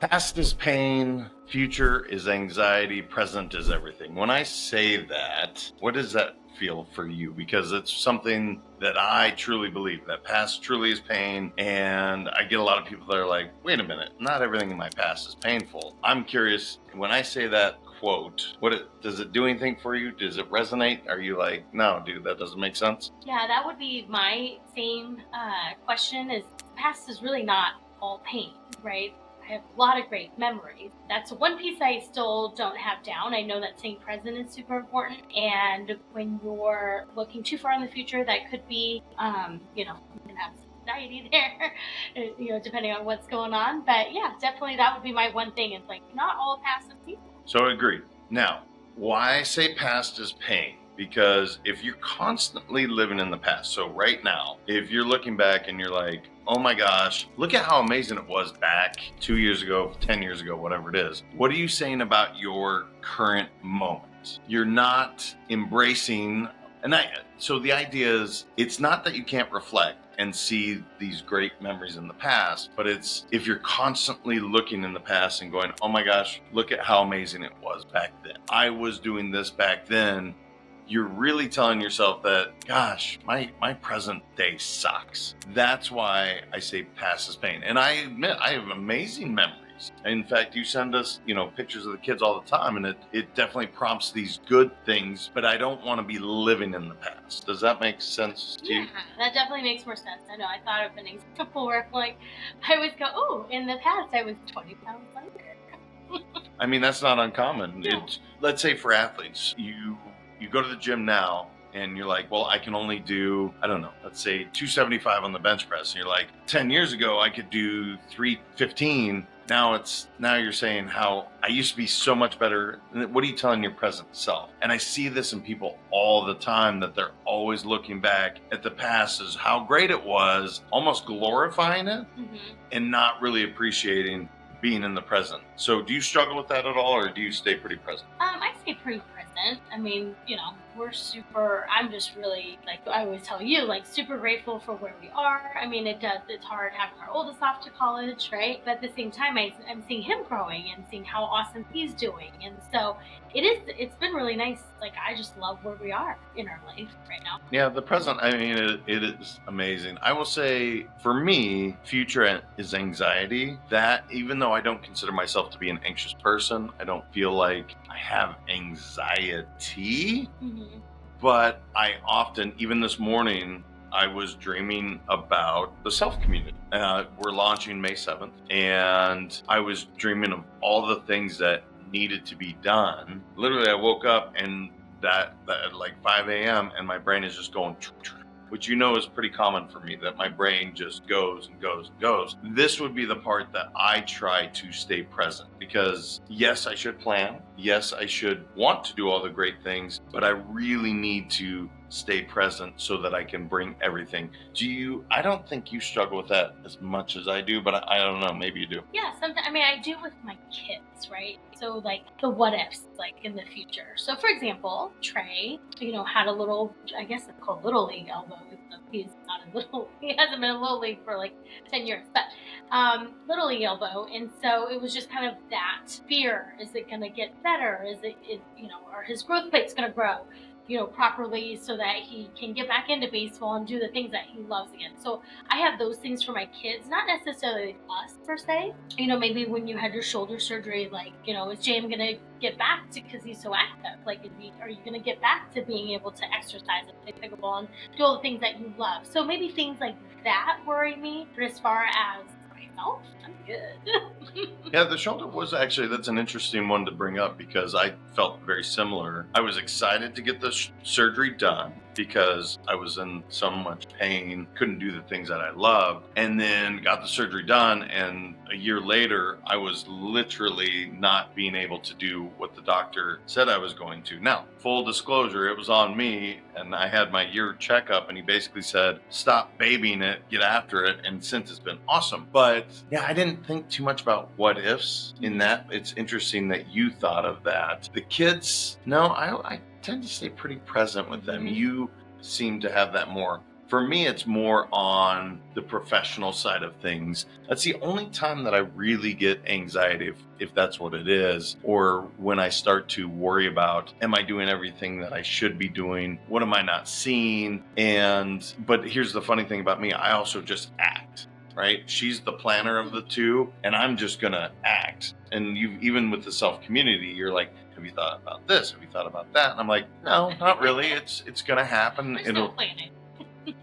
Past is pain, future is anxiety, present is everything. When I say that, what does that feel for you? Because it's something that I truly believe, that past truly is pain. And I get a lot of people that are like, wait a minute, not everything in my past is painful. I'm curious, when I say that quote, does it do anything for you? Does it resonate? Are you like, no, dude, that doesn't make sense? Yeah, that would be my same question. Is past is really not all pain, right? I have a lot of great memories. That's one piece I still don't have down. I know that staying present is super important. And when you're looking too far in the future, that could be, you can have some anxiety there, depending on what's going on. But yeah, definitely that would be my one thing. It's like not all past is painful. So I agree. Now, why I say past is pain? Because if you're constantly living in the past, so right now, if you're looking back and you're like, oh my gosh, look at how amazing it was back 2 years ago, 10 years ago, whatever it is. What are you saying about your current moment? You're not embracing, so the idea is, it's not that you can't reflect and see these great memories in the past, but it's if you're constantly looking in the past and going, oh my gosh, look at how amazing it was back then. I was doing this back then. You're really telling yourself that, gosh, my present day sucks. That's why I say past is pain. And I admit, I have amazing memories. In fact, you send us, pictures of the kids all the time, and it definitely prompts these good things, but I don't want to be living in the past. Does that make sense to you? Yeah, that definitely makes more sense. I know I thought of an example where I always go, oh, in the past I was 20 pounds lighter. I mean, that's not uncommon. Yeah. Let's say for athletes, you go to the gym now and you're like, well, I can only do, I don't know, let's say 275 on the bench press. And you're like, 10 years ago, I could do 315. Now you're saying how I used to be so much better. What are you telling your present self? And I see this in people all the time, that they're always looking back at the past as how great it was, almost glorifying it, and not really appreciating being in the present. So do you struggle with that at all, or do you stay pretty present? I stay pretty present. I mean, I'm just really, like I always tell you, super grateful for where we are. I mean, it's hard having our oldest off to college, right? But at the same time, I'm seeing him growing and seeing how awesome he's doing. And so it's been really nice. I just love where we are in our life right now. Yeah, the present, I mean, it is amazing. I will say, for me, future is anxiety. That, even though I don't consider myself to be an anxious person, I don't feel like I have anxiety. But I often, even this morning, I was dreaming about the S.E.L.F community. We're launching May 7th, and I was dreaming of all the things that needed to be done. Literally, I woke up and that at like 5 a.m. and my brain is just going, which is pretty common for me, that my brain just goes and goes and goes. This would be the part that I try to stay present, because yes, I should plan. Yes, I should want to do all the great things, but I really need to stay present so that I can bring everything. I don't think you struggle with that as much as I do, but I don't know, maybe you do. Yeah, sometimes, I do with my kids, right? So the what ifs, in the future. So for example, Trey, had a little, I guess it's called Little League elbow. He hasn't been in Little League for 10 years, but Little League elbow. And so it was just kind of that fear. Is it going to get better? Is it are his growth plates going to grow properly so that he can get back into baseball and do the things that he loves again. So I have those things for my kids, not necessarily us per se. Maybe when you had your shoulder surgery, is James going to get back to, because he's so active, are you going to get back to being able to exercise and play pickleball and do all the things that you love? So maybe things like that worry me, but as far as myself, I'm good. Yeah, the shoulder was actually, that's an interesting one to bring up, because I felt very similar. I was excited to get the surgery done because I was in so much pain, couldn't do the things that I loved, and then got the surgery done, and a year later, I was literally not being able to do what the doctor said I was going to. Now, full disclosure, it was on me, and I had my year checkup, and he basically said, stop babying it, get after it, and since it's been awesome. But yeah, I didn't think too much about what ifs in that. It's interesting that you thought of that. The kids, no, I tend to stay pretty present with them. You seem to have that more For me, it's more on the professional side of things. That's the only time that I really get anxiety, if that's what it is, or when I start to worry about, am I doing everything that I should be doing? What am I not seeing? But here's the funny thing about me, I also just act. Right? She's the planner of the two, and I'm just gonna act. And even with the S.E.L.F community, you're like, have you thought about this? Have you thought about that? And I'm like, no, not really. It's gonna happen. We're still planning.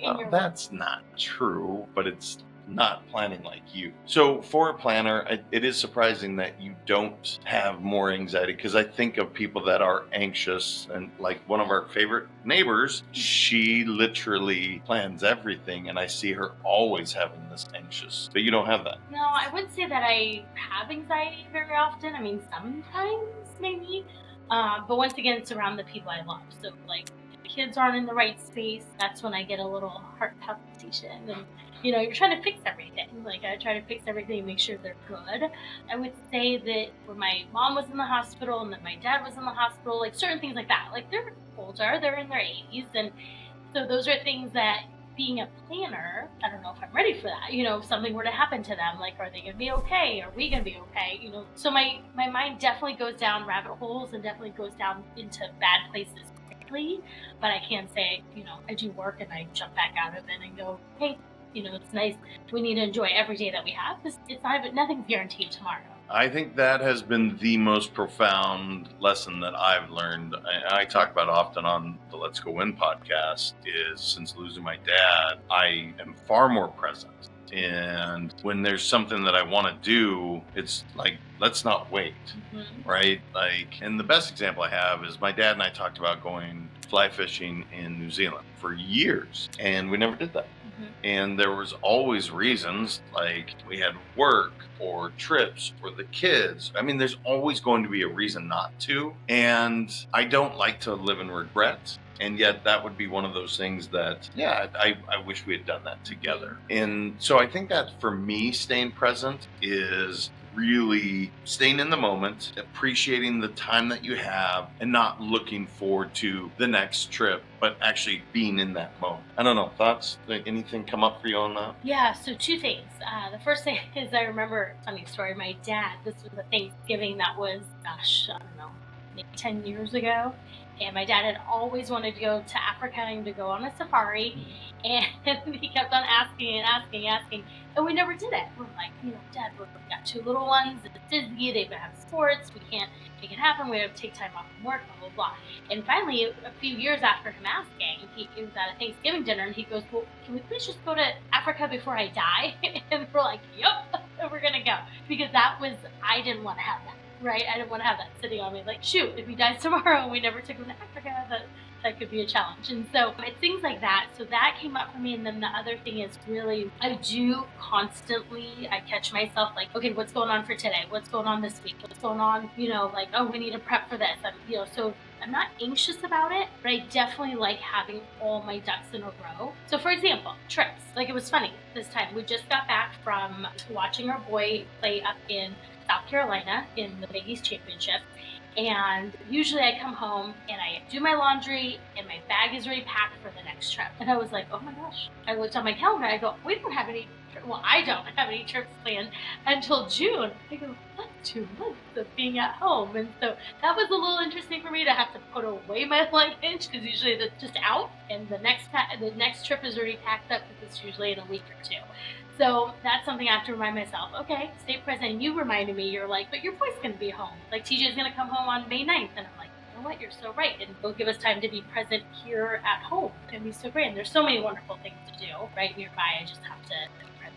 Well, that's not true, but it's not planning like you. So for a planner, it is surprising that you don't have more anxiety, because I think of people that are anxious, and like one of our favorite neighbors, she literally plans everything, and I see her always having this anxious, but you don't have that. No, I wouldn't say that I have anxiety very often. I mean, sometimes maybe, but once again, it's around the people I love. So like, kids aren't in the right space, that's when I get a little heart palpitation, and you're trying to fix everything. Like, I try to fix everything and make sure they're good. I would say that when my mom was in the hospital and then my dad was in the hospital, like certain things like that, like they're older, they're in their 80s, and so those are things that, being a planner, I don't know if I'm ready for that. If something were to happen to them, like, are they gonna be okay? Are we gonna be okay? So my mind definitely goes down rabbit holes and definitely goes down into bad places quickly. But I can say, I do work and I jump back out of it and go, hey, it's nice. We need to enjoy every day that we have, because nothing's guaranteed tomorrow. I think that has been the most profound lesson that I've learned. I talk about often on the Let's Go Win podcast, is since losing my dad, I am far more present. And when there's something that I want to do, it's like, let's not wait, right? Like, and the best example I have is my dad and I talked about going fly fishing in New Zealand for years, and we never did that. And there was always reasons, like we had work or trips or the kids. I mean, there's always going to be a reason not to. And I don't like to live in regret. And yet that would be one of those things that, yeah, I wish we had done that together. And so I think that for me, staying present is really staying in the moment, appreciating the time that you have, and not looking forward to the next trip, but actually being in that moment. I don't know, thoughts? Anything come up for you on that? Yeah, so two things. The first thing is, I remember a funny story. My dad, this was a Thanksgiving that was, I don't know, maybe 10 years ago. And my dad had always wanted to go to Africa and to go on a safari. And he kept on asking and asking and asking. And we never did it. We're like, Dad, we've got two little ones. It's Disney. They have sports. We can't make it happen. We have to take time off from work, blah, blah, blah. And finally, a few years after him asking, he was at a Thanksgiving dinner, and he goes, well, can we please just go to Africa before I die? And we're like, yep, we're going to go. Because I didn't want to have that. Right? I didn't want to have that sitting on me. Like, shoot, if he dies tomorrow and we never took him to Africa, that could be a challenge. And so it's things like that. So that came up for me. And then the other thing is, really, I do constantly, I catch myself like, okay, what's going on for today? What's going on this week? What's going on? Like, oh, we need to prep for this. So I'm not anxious about it, but I definitely like having all my ducks in a row. So for example, trips. Like, it was funny this time. We just got back from watching our boy play up in South Carolina in the Big East Championship, and usually I come home and I do my laundry and my bag is already packed for the next trip. And I was like, oh my gosh. I looked on my calendar, I go, I don't have any trips planned until June. I go, that's 2 months of being at home. And so that was a little interesting for me to have to put away my luggage, because usually that's just out, and the next trip is already packed up, because it's usually in a week or two. So that's something I have to remind myself, okay, stay present. And you reminded me, you're like, but your boy's going to be home. Like, TJ's going to come home on May 9th. And I'm like, you know what, you're so right. And it'll give us time to be present here at home. It's going to be so great. And there's so many wonderful things to do right nearby. I just have to be present.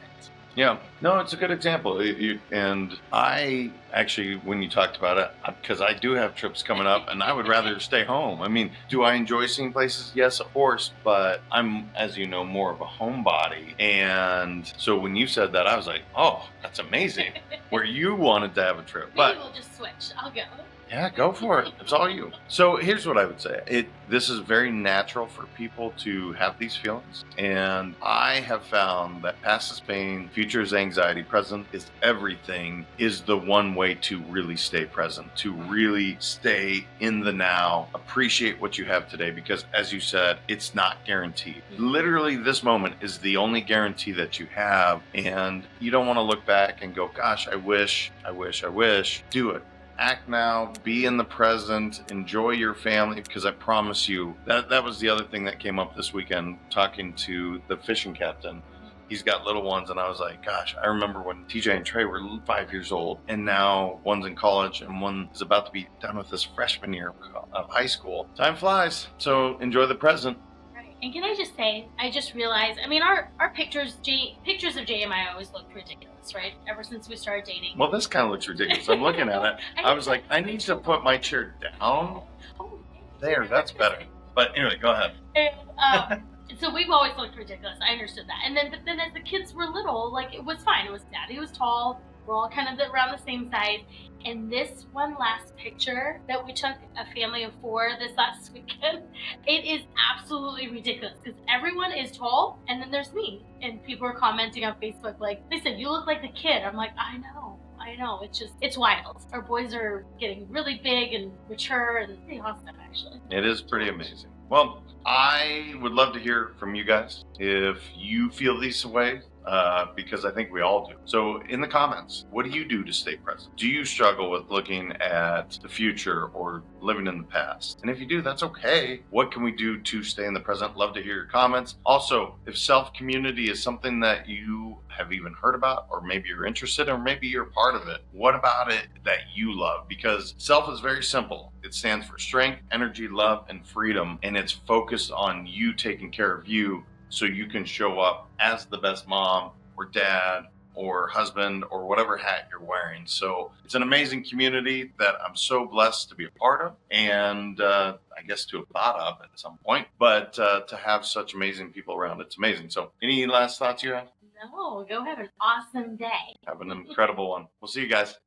Yeah, no, it's a good example. And I actually, when you talked about it, because I do have trips coming up, and I would rather stay home. I mean, do I enjoy seeing places? Yes, of course, but I'm, as you know, more of a homebody. And so when you said that, I was like, oh, that's amazing. Where you wanted to have a trip. Maybe we'll just switch. I'll go. Yeah, go for it. It's all you. So here's what I would say. This is very natural for people to have these feelings. And I have found that past is pain, future is anxiety, present is everything is the one way to really stay present, to really stay in the now, appreciate what you have today, because as you said, it's not guaranteed. Literally, this moment is the only guarantee that you have. And you don't want to look back and go, gosh, I wish. Do it. Act now, be in the present, enjoy your family, because I promise you that was the other thing that came up this weekend talking to the fishing captain. He's got little ones, and I was like, gosh, I remember when TJ and Trey were 5 years old, and now one's in college and one is about to be done with his freshman year of high school. Time flies, so enjoy the present. And can I just say, I just realized, I mean, our pictures of Jay and I always looked ridiculous, right? Ever since we started dating. Well, this kind of looks ridiculous. I'm looking at it. I was like, I need to put my chair down. Oh, There, that's better. But anyway, go ahead. And, so we've always looked ridiculous. I understood that. But then as the kids were little, like, it was fine. It was Daddy was tall. We're all kind of around the same size. And this one last picture that we took, a family of 4 this last weekend, it is absolutely ridiculous because everyone is tall and then there's me. And people are commenting on Facebook like, Lisa, you look like the kid. I'm like, I know. It's wild. Our boys are getting really big and mature and pretty awesome, actually. It is pretty amazing. Well, I would love to hear from you guys if you feel these ways, because I think we all do. So in the comments, what do you do to stay present? Do you struggle with looking at the future or living in the past? And if you do, that's okay. What can we do to stay in the present? Love to hear your comments. Also, if self community is something that you have even heard about, or maybe you're interested, or maybe you're part of it, what about it that you love? Because self is very simple. It stands for strength, energy, love, and freedom. And it's focused on you taking care of you so you can show up as the best mom or dad or husband or whatever hat you're wearing. So it's an amazing community that I'm so blessed to be a part of, and I guess to have thought of at some point, but to have such amazing people around, it's amazing. So any last thoughts you have? No, go have an awesome day. Have an incredible one. We'll see you guys.